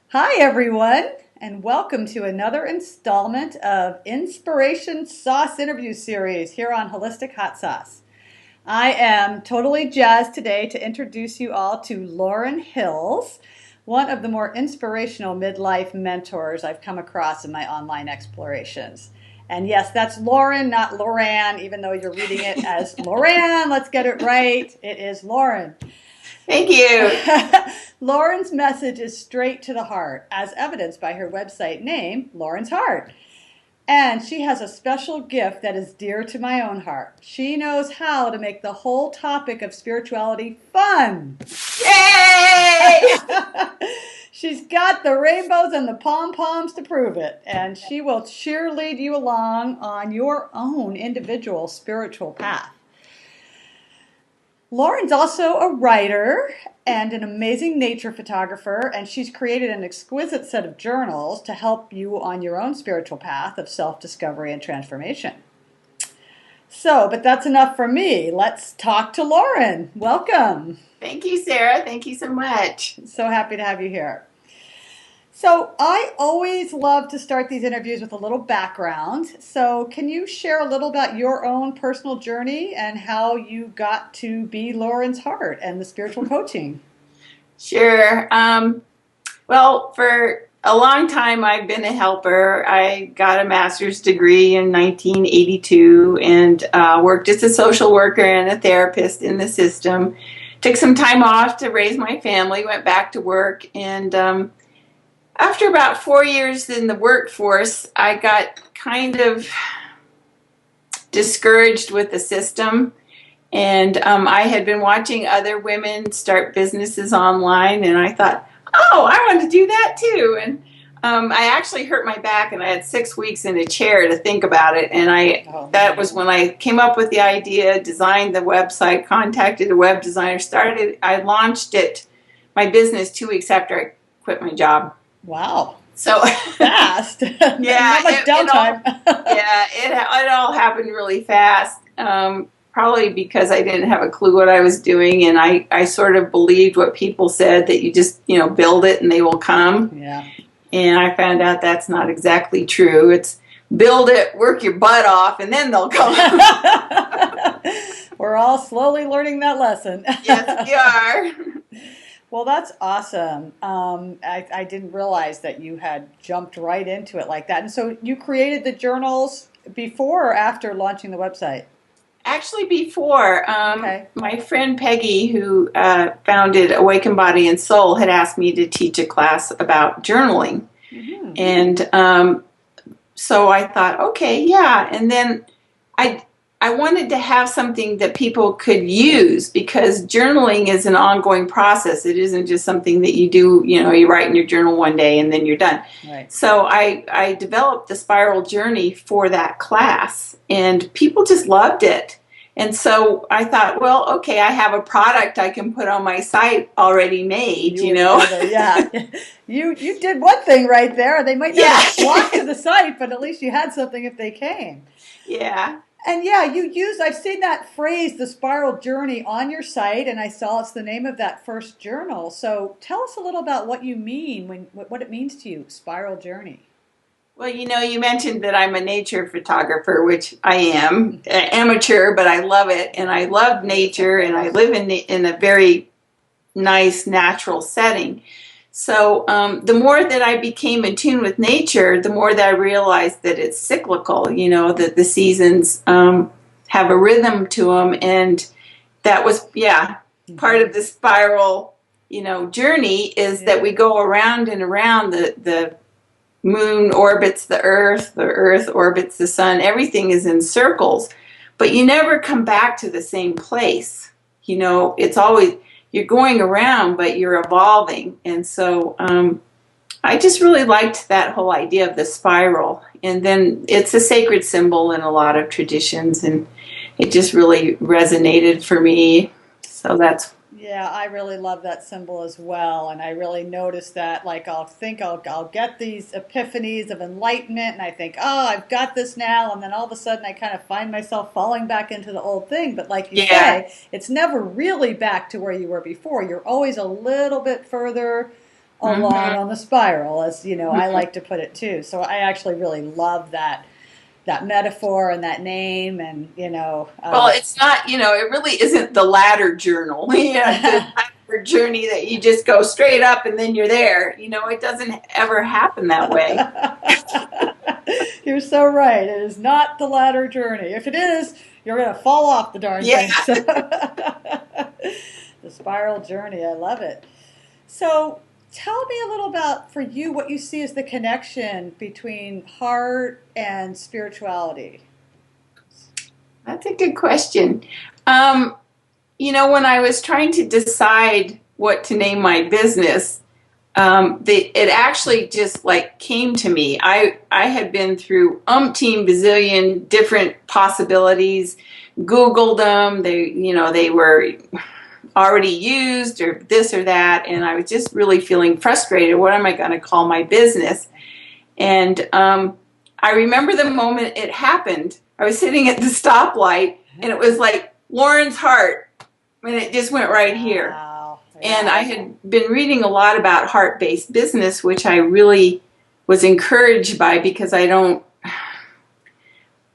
Hi, everyone, and welcome to another installment of Inspiration Sauce Interview Series here on Holistic Hot Sauce. I am totally jazzed today to introduce you all to Loran Hills, one of the more inspirational midlife mentors I've come across in my online explorations. And yes, that's Loran, not Loran, even though you're reading it as Loran. Let's get it right. It is Loran. Thank you. Lauren's message is straight to the heart, as evidenced by her website name, Lauren's Heart. And she has a special gift that is dear to my own heart. She knows how to make the whole topic of spirituality fun. Yay! She's got the rainbows and the pom-poms to prove it, and she will cheerlead you along on your own individual spiritual path. Lauren's also a writer and an amazing nature photographer, and she's created an exquisite set of journals to help you on your own spiritual path of self-discovery and transformation. But that's enough for me. Let's talk to Loran. Welcome. Thank you, Sarah. Thank you so much. So happy to have you here. So I always love to start these interviews with a little background. So can you share a little about your own personal journey and how you got to be Lauren's Heart and the spiritual coaching? Sure. Well, for a long time, I've been a helper. I got a master's degree in 1982 and worked as a social worker and a therapist in the system. Took some time off to raise my family, went back to work, and after about 4 years in the workforce, I got kind of discouraged with the system. And I had been watching other women start businesses online, and I thought, oh, I want to do that too. And I actually hurt my back, and I had 6 weeks in a chair to think about it. And that was when I came up with the idea, designed the website, contacted a web designer, I launched my business 2 weeks after I quit my job. Wow. So fast. Yeah. Not much downtime. It all happened really fast. Probably because I didn't have a clue what I was doing, and I sort of believed what people said, that you just, build it and they will come. Yeah. And I found out that's not exactly true. It's build it, work your butt off, and then they'll come. We're all slowly learning that lesson. Yes, we are. Well, that's awesome. I didn't realize that you had jumped right into it like that. And so you created the journals before or after launching the website? Actually, before. Okay. My friend Peggy, who founded Awaken Body and Soul, had asked me to teach a class about journaling. Mm-hmm. And so I thought, okay, yeah. And then I wanted to have something that people could use, because journaling is an ongoing process. It isn't just something that you do, you write in your journal one day and then you're done. Right. So I developed the spiral journey for that class, and people just loved it. And so I thought, well, okay, I have a product I can put on my site already made, Yeah. You did one thing right there. They might not have flocked to the site, but at least you had something if they came. Yeah. And yeah, I've seen that phrase, the spiral journey, on your site, and I saw it's the name of that first journal. So tell us a little about what you mean, what it means to you, spiral journey. Well, you mentioned that I'm a nature photographer, which I am, amateur, but I love it. And I love nature, and I live in a very nice natural setting. So the more that I became in tune with nature, the more that I realized that it's cyclical, that the seasons have a rhythm to them. And that was, part of the spiral, journey is that we go around and around. The moon orbits the earth orbits the sun. Everything is in circles, but you never come back to the same place. It's always, you're going around, but you're evolving. And so I just really liked that whole idea of the spiral. And then it's a sacred symbol in a lot of traditions, and it just really resonated for me. So Yeah, I really love that symbol as well, and I really notice that, like, I'll get these epiphanies of enlightenment, and I think, oh, I've got this now, and then all of a sudden I kind of find myself falling back into the old thing. But like you say, it's never really back to where you were before. You're always a little bit further along Hmm. on the spiral, as I like to put it too. So I actually really love that metaphor and that name, and Well, it's not, it really isn't the ladder journal. Yeah, the ladder journey that you just go straight up and then you're there. It doesn't ever happen that way. You're so right. It is not the ladder journey. If it is, you're going to fall off the darn Yeah. thing. So the spiral journey, I love it. So tell me a little about, for you, what you see as the connection between heart and spirituality. That's a good question. Um, when I was trying to decide what to name my business, it actually just like came to me. I had been through umpteen bazillion different possibilities, Googled them. They were already used or this or that, and I was just really feeling frustrated. What am I going to call my business? And I remember the moment it happened. I was sitting at the stoplight, and it was like Loran's heart, and it just went right here. Wow. And Yeah. I had been reading a lot about heart-based business, which I really was encouraged by, because I don't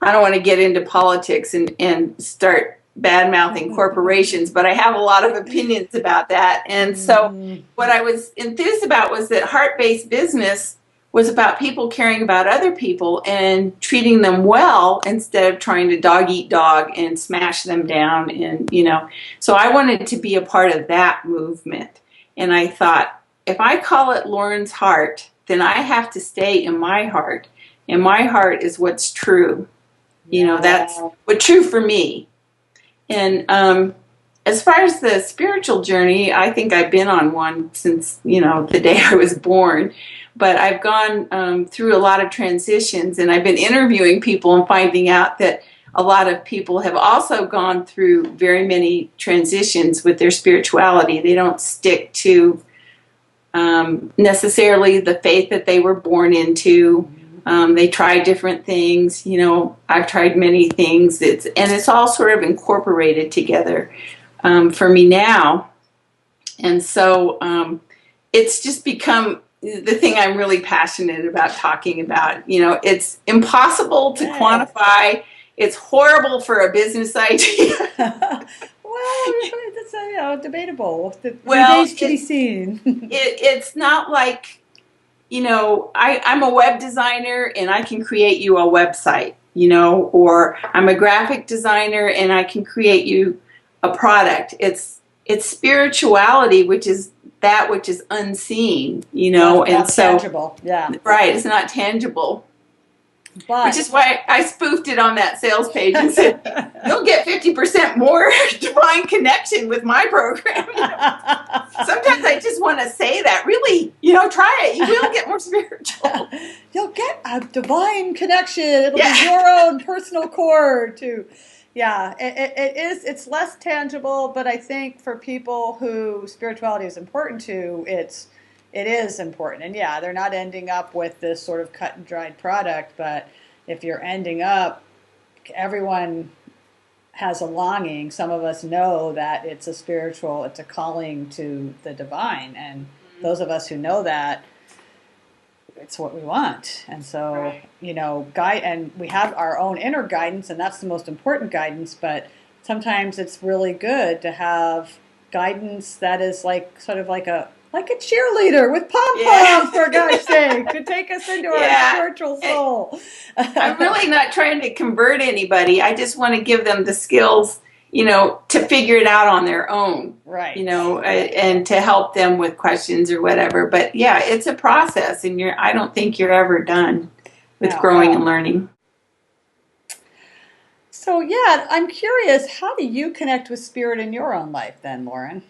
want to get into politics and start bad mouthing corporations, but I have a lot of opinions about that. And so Mhm. what I was enthused about was that heart-based business was about people caring about other people and treating them well instead of trying to dog eat dog and smash them down. And, so I wanted to be a part of that movement. And I thought, if I call it Loran's heart, then I have to stay in my heart. And my heart is what's true. That's Yeah. what's true for me. And as far as the spiritual journey, I think I've been on one since, the day I was born. But I've gone through a lot of transitions, and I've been interviewing people and finding out that a lot of people have also gone through very many transitions with their spirituality. They don't stick to necessarily the faith that they were born into. They try different things. I've tried many things. It's all sort of incorporated together for me now. And so it's just become the thing I'm really passionate about talking about. It's impossible to quantify. It's horrible for a business idea. Well, that's debatable. The Well, remains to be seen. it's not like, I'm a web designer and I can create you a website, or I'm a graphic designer and I can create you a product. It's spirituality, which is that which is unseen, and so tangible. Yeah. right, it's not tangible. But which is why I spoofed it on that sales page and said, you'll get 50% more divine connection with my program. Sometimes I just want to say that. Really, try it. You will get more spiritual. You'll get a divine connection. It'll be your own personal cord too. Yeah, it is. It's less tangible, but I think for people who spirituality is important to, it is important. And yeah, they're not ending up with this sort of cut and dried product, but if you're ending up, everyone has a longing. Some of us know that it's a calling to the divine. And those of us who know that, it's what we want. And so, right. Guide, and we have our own inner guidance, and that's the most important guidance, but sometimes it's really good to have guidance that is sort of like a cheerleader with pom-poms, for gosh sake, to take us into our spiritual soul. I'm really not trying to convert anybody. I just want to give them the skills, to figure it out on their own. Right. And to help them with questions or whatever. But yeah, it's a process, and I don't think you're ever done with growing and learning. So yeah, I'm curious, how do you connect with spirit in your own life then, Loran?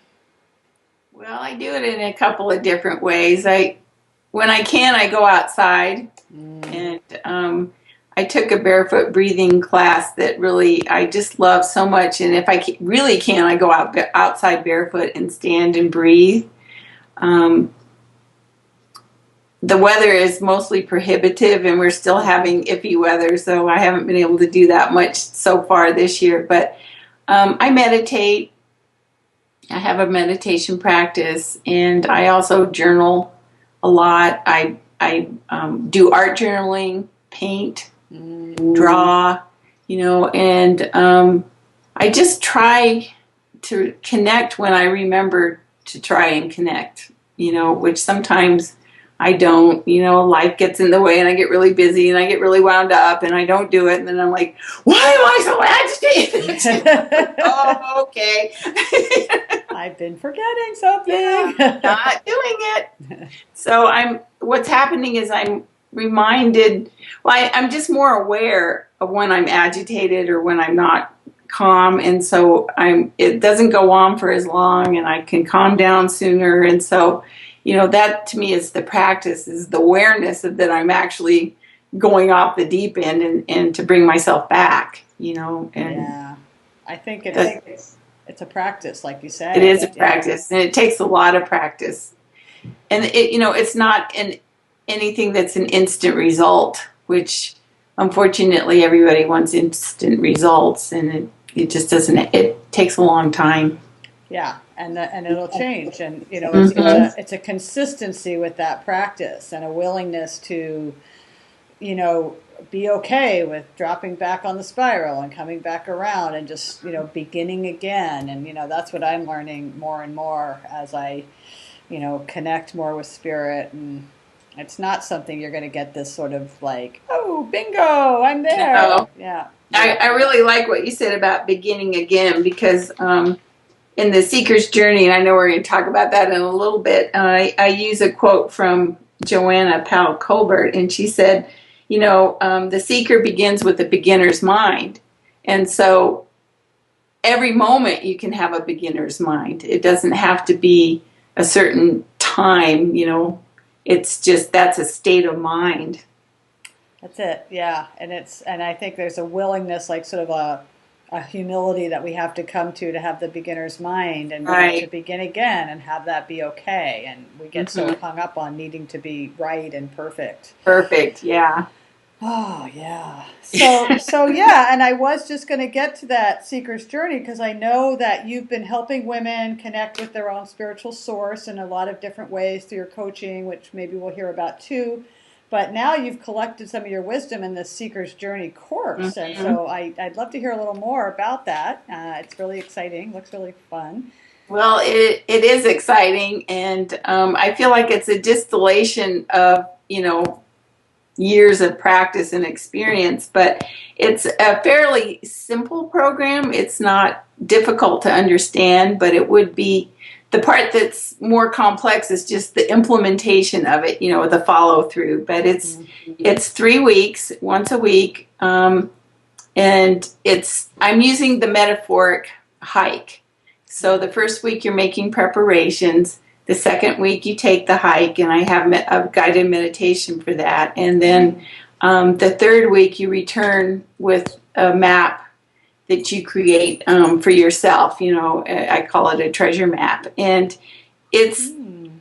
Well, I do it in a couple of different ways. When I can, I go outside, and I took a barefoot breathing class that really I just love so much. And if I really can, I go outside barefoot and stand and breathe. The weather is mostly prohibitive, and we're still having iffy weather, so I haven't been able to do that much so far this year. But I meditate. I have a meditation practice, and I also journal a lot. I do art journaling, paint, draw, and I just try to connect when I remember to try and connect, which sometimes I don't, life gets in the way and I get really busy and I get really wound up and I don't do it. And then I'm like, why am I so agitated? Oh, okay. I've been forgetting something. Yeah, not doing it. So what's happening is I'm reminded, I'm just more aware of when I'm agitated or when I'm not calm. And so it doesn't go on for as long and I can calm down sooner. And so, that to me is the practice, is the awareness of that I'm actually going off the deep end and to bring myself back, and yeah, I think it's a practice, like you said. It is a practice, and it takes a lot of practice. And it's not anything that's an instant result, which unfortunately everybody wants instant results, and it just doesn't. It takes a long time. Yeah, and it'll change, and it's a consistency with that practice and a willingness to, be okay with dropping back on the spiral and coming back around and just beginning again, and that's what I'm learning more and more as I connect more with spirit. And it's not something you're going to get this sort of like, oh, bingo, I'm there. No. Yeah. I really like what you said about beginning again, because in the Seeker's Journey, and I know we're going to talk about that in a little bit, I use a quote from Joanna Powell Colbert, and she said, the seeker begins with a beginner's mind. And so every moment you can have a beginner's mind. It doesn't have to be a certain time, it's just, that's a state of mind. That's it, yeah. And I think there's a willingness, like sort of a humility that we have to come to have the beginner's mind and right. to begin again and have that be okay. And we get so hung up on needing to be right and perfect. Perfect, yeah. Oh, yeah. So yeah, and I was just going to get to that Seeker's Journey because I know that you've been helping women connect with their own spiritual source in a lot of different ways through your coaching, which maybe we'll hear about too. But now you've collected some of your wisdom in the Seeker's Journey course. And so I'd love to hear a little more about that. It's really exciting. Looks really fun. Well, it is exciting. And I feel like it's a distillation of, years of practice and experience. But it's a fairly simple program. It's not difficult to understand, but it would be, the part that's more complex is just the implementation of it, the follow through. But it's 3 weeks, once a week, and I'm using the metaphoric hike. So the first week you're making preparations. The second week you take the hike, and I have a guided meditation for that. And then the third week you return with a map that you create for yourself. I call it a treasure map. And it's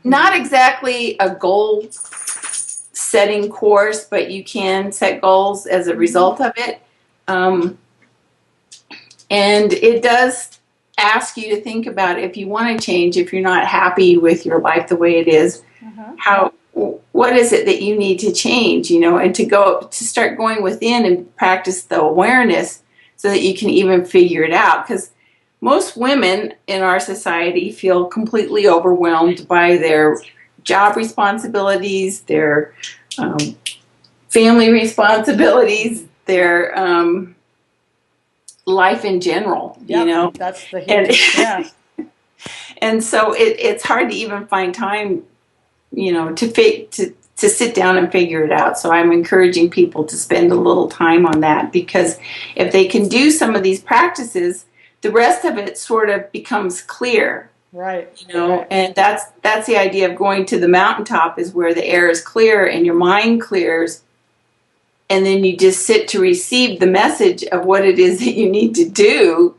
not exactly a goal setting course, but you can set goals as a result of it. And it does ask you to think about if you want to change, if you're not happy with your life the way it is, what is it that you need to change, and to start going within and practice the awareness so that you can even figure it out. Because most women in our society feel completely overwhelmed by their job responsibilities, their family responsibilities, their life in general. That's the huge, yeah. And so it's hard to even find time, to sit down and figure it out. So I'm encouraging people to spend a little time on that, because if they can do some of these practices, the rest of it sort of becomes clear. Right. And that's the idea of going to the mountaintop, is where the air is clear and your mind clears. And then you just sit to receive the message of what it is that you need to do,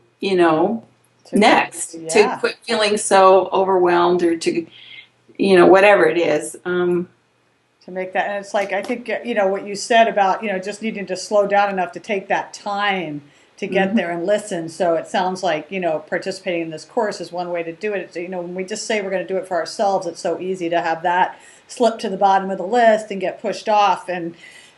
next, to quit feeling so overwhelmed, or to, whatever it is. To make that, and it's like, I think, what you said about, just needing to slow down enough to take that time to get there and listen. So it sounds like, participating in this course is one way to do it. It's, when we just say we're going to do it for ourselves, it's so easy to have that slip to the bottom of the list and get pushed off.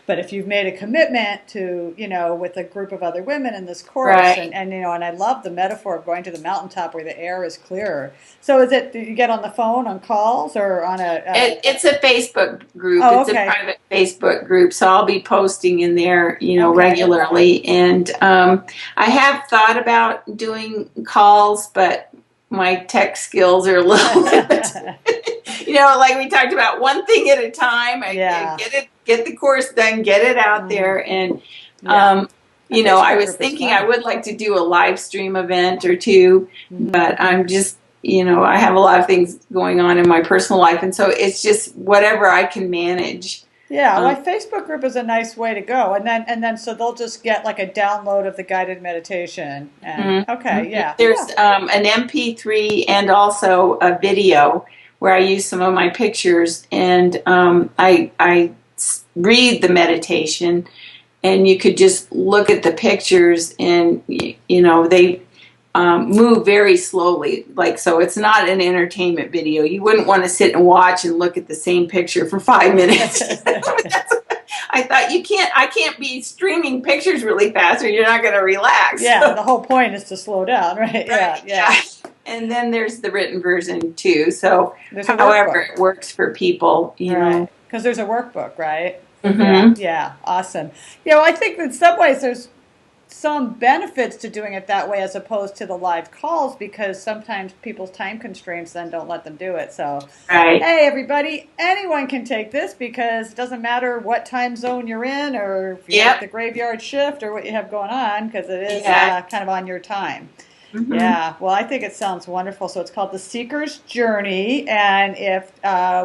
But if you've made a commitment to, with a group of other women in this course, Right. and I love the metaphor of going to the mountaintop where the air is clearer. So do you get on the phone on calls or on It's a Facebook group. Oh, It's a okay. private Facebook group, so I'll be posting in there, Okay. regularly. And I have thought about doing calls, but my tech skills are a little limited. Like we talked about, one thing at a time. Yeah. Get the course done, get it out there, and Yeah. I was thinking I would like to do a live stream event or two, but I'm just, I have a lot of things going on in my personal life, and so it's just whatever I can manage. Yeah, well, Facebook group is a nice way to go, and then so they'll just get like a download of the guided meditation. And okay, yeah. There's an MP3 and also a video where I use some of my pictures, and I read the meditation, and you could just look at the pictures, and they move very slowly. So it's not an entertainment video. You wouldn't want to sit and watch and look at the same picture for 5 minutes. I thought I can't be streaming pictures really fast or you're not going to relax. Yeah, the whole point is to slow down, right? Yeah. And then there's the written version too. So however it works for people, Right. Because there's a workbook, right? Mm-hmm. Yeah, awesome. I think in some ways there's some benefits to doing it that way as opposed to the live calls, because sometimes people's time constraints then don't let them do it. So, right. Hey, everybody, anyone can take this, because it doesn't matter what time zone you're in, or if you have the graveyard shift or what you have going on, because it is kind of on your time. Mm-hmm. Yeah, well, I think it sounds wonderful. So it's called The Seeker's Journey, and if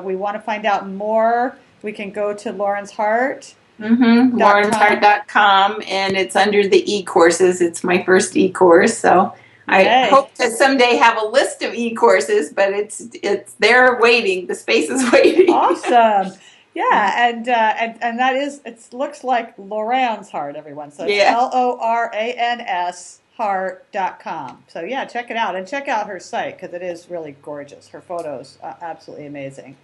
we want to find out more, we can go to Loran's Heart. LoransHeart.com, and it's under the e-courses. It's my first e-course, so I hope to someday have a list of e-courses, but it's there waiting. The space is waiting. Awesome. Yeah, and that is, it looks like Loran's Heart, everyone. So it's LORANS heart.com. So yeah, check it out, and check out her site, because it is really gorgeous. Her photos are absolutely amazing.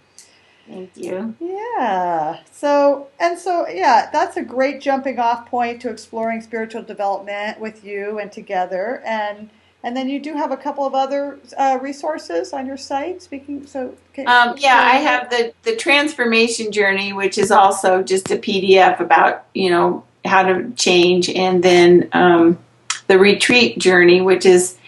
Thank you. Yeah. So yeah, that's a great jumping off point to exploring spiritual development with you and together. And then you do have a couple of other resources on your site. I have the transformation journey, which is also just a PDF about how to change, and then the retreat journey, which is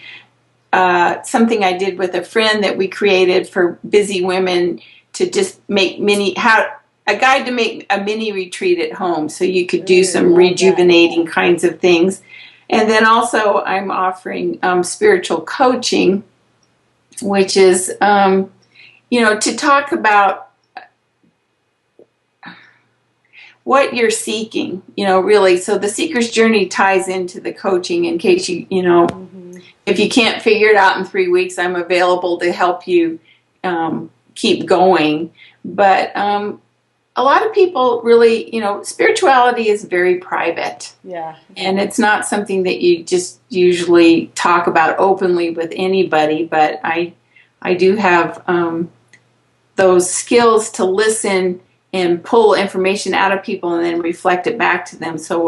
something I did with a friend that we created for busy women, to just make a guide to make a mini retreat at home, so you could do some rejuvenating kinds of things. And then also I'm offering spiritual coaching, which is to talk about what you're seeking, really. So the Seeker's Journey ties into the coaching, in case if you can't figure it out in 3 weeks, I'm available to help you keep going. But a lot of people really, spirituality is very private. Yeah. And it's not something that you just usually talk about openly with anybody. But I do have those skills to listen and pull information out of people and then reflect it back to them. So,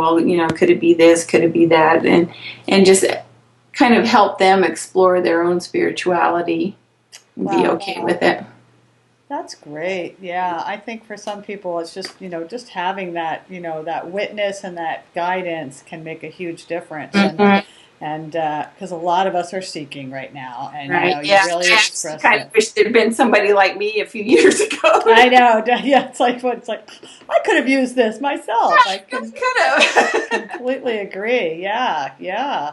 could it be this? Could it be that? And just kind of help them explore their own spirituality and be okay with it. That's great. Yeah, I think for some people it's just, just having that, that witness and that guidance can make a huge difference. Mm-hmm. And because a lot of us are seeking right now, and you really express it. I kind of wish there'd been somebody like me a few years ago. I know. Yeah, it's like I could have used this myself. I could have. Completely agree. Yeah.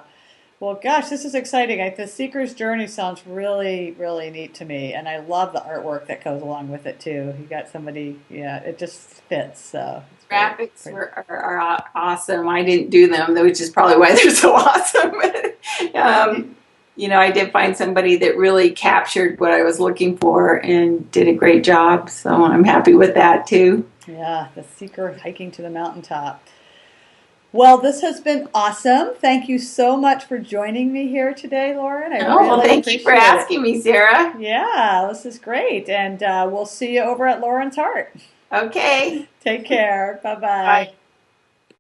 Well, gosh, this is exciting. The Seeker's Journey sounds really, really neat to me, and I love the artwork that goes along with it too. You got somebody, it just fits. So graphics are awesome. I didn't do them, which is probably why they're so awesome. I did find somebody that really captured what I was looking for and did a great job. So I'm happy with that too. Yeah, the Seeker hiking to the mountaintop. Well, this has been awesome. Thank you so much for joining me here today, Lauren. I Oh, well, really thank you for appreciate it. asking me, Sarah. Yeah, this is great. And we'll see you over at Lauren's Heart. Okay. Take care. Bye bye. Bye.